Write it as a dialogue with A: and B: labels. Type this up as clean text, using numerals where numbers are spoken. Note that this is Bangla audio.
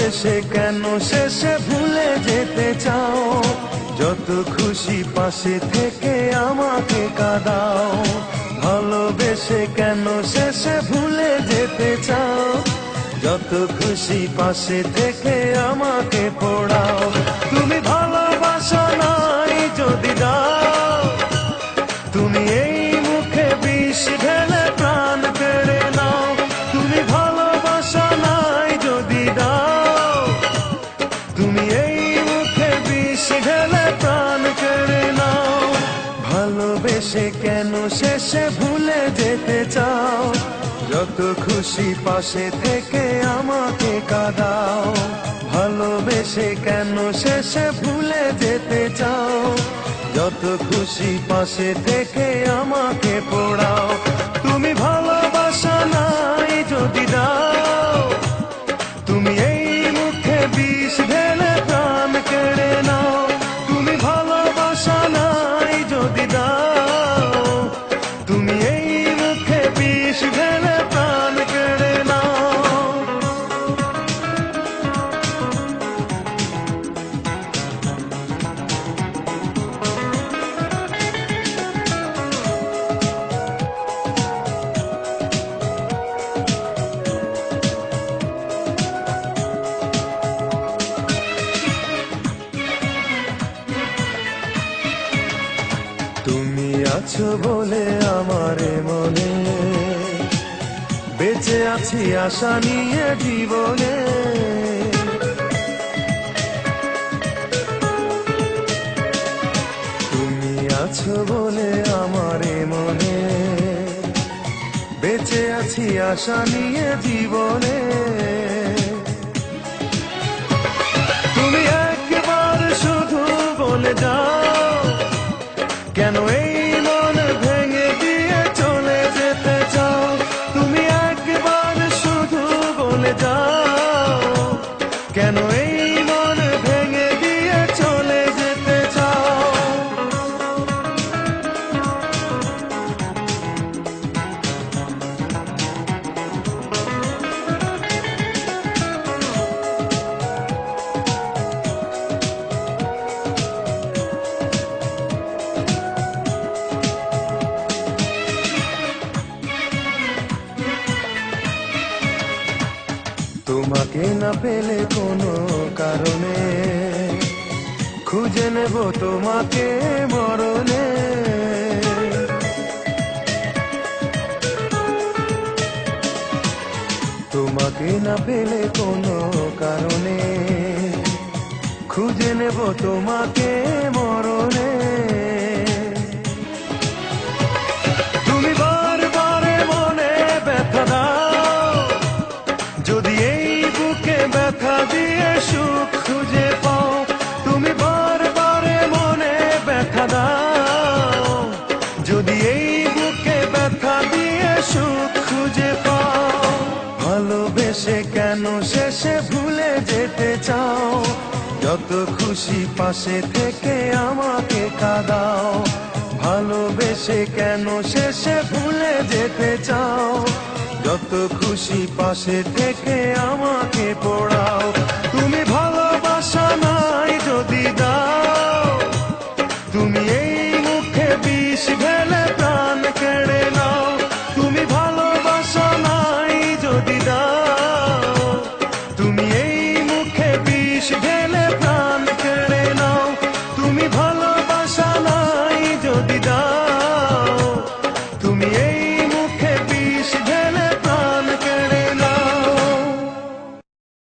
A: ভালোবেসে কেন শেষে ভুলে যেতে চাও? যত খুশি পাশে থেকে আমাকে কাঁদাও। ভালোবেসে কেন শেষে ভুলে যেতে চাও? যত খুশি পাশে থেকে আমাকে পোড়াও। তুমি ভালোবাসা নাই যদি দাও, তুমি এই মুখে বিষ ঢেলে প্রাণ কেড়ে নাও। তুমি ভালোবাসা নাই যদি দাও, তুমি এই মুখে বিষ ঢেলে প্রাণ কেড়ে নাও। ভালোবেসে কেন শেষে ভুলে যেতে চাও? যত খুশি পাশে থেকে আমাকে কাঁদাও। ভালোবেসে কেন শেষে ভুলে যেতে চাও? যত খুশি পাশে থেকে আমাকে পোড়াও। তুমি ভালোবাসা নাই যদি দাও, তুমি এই মুখে বিষ ঢেলে প্রাণ কেড়ে নাও। তুমি ভালোবাসা নাই যদি দাও, তুমি এই মুখে বিষ ঢেলে প্রাণ কেড়ে নাও। তুমি আছো বলে আমার মনে বেঁচে আছি আশা নিয়ে জীবনে। তুমি আছো বলে আমার মনে বেঁচে আছি আশা নিয়ে জীবনে। তুমি একবার শুধু বলে যাও, কেন এই মন ভেঙে দিয়ে চলে যেতে চাও? তুমি একবার শুধু বলে যাও, কেন এই মন ভেঙে দিয়ে চলে যেতে চাও? তোমাকে না পেলে কোনো কারণে খুঁজে নেব তোমাকে মরণে। তোমাকে না পেলে কোনো কারণে খুঁজে নেব তোমাকে মরণে। তুমি বারবার মনে ব্যথা দাও, যদি এই বুকে ব্যথা দিয়ে সুখ খুঁজে পাও। তুমি বারবার মনে ব্যথা দাও, যদি এই বুকে ব্যথা দিয়ে সুখ খুঁজে পাও। ভালোবেসে কেন শেষে ভুলে যেতে চাও? যত খুশি পাশে থেকে আমাকে কাঁদাও। ভালোবেসে কেন শেষে ভুলে যেতে চাও? যত খুশি পাশে থেকে আমাকে পোড়াও। তুমি ভালোবাসা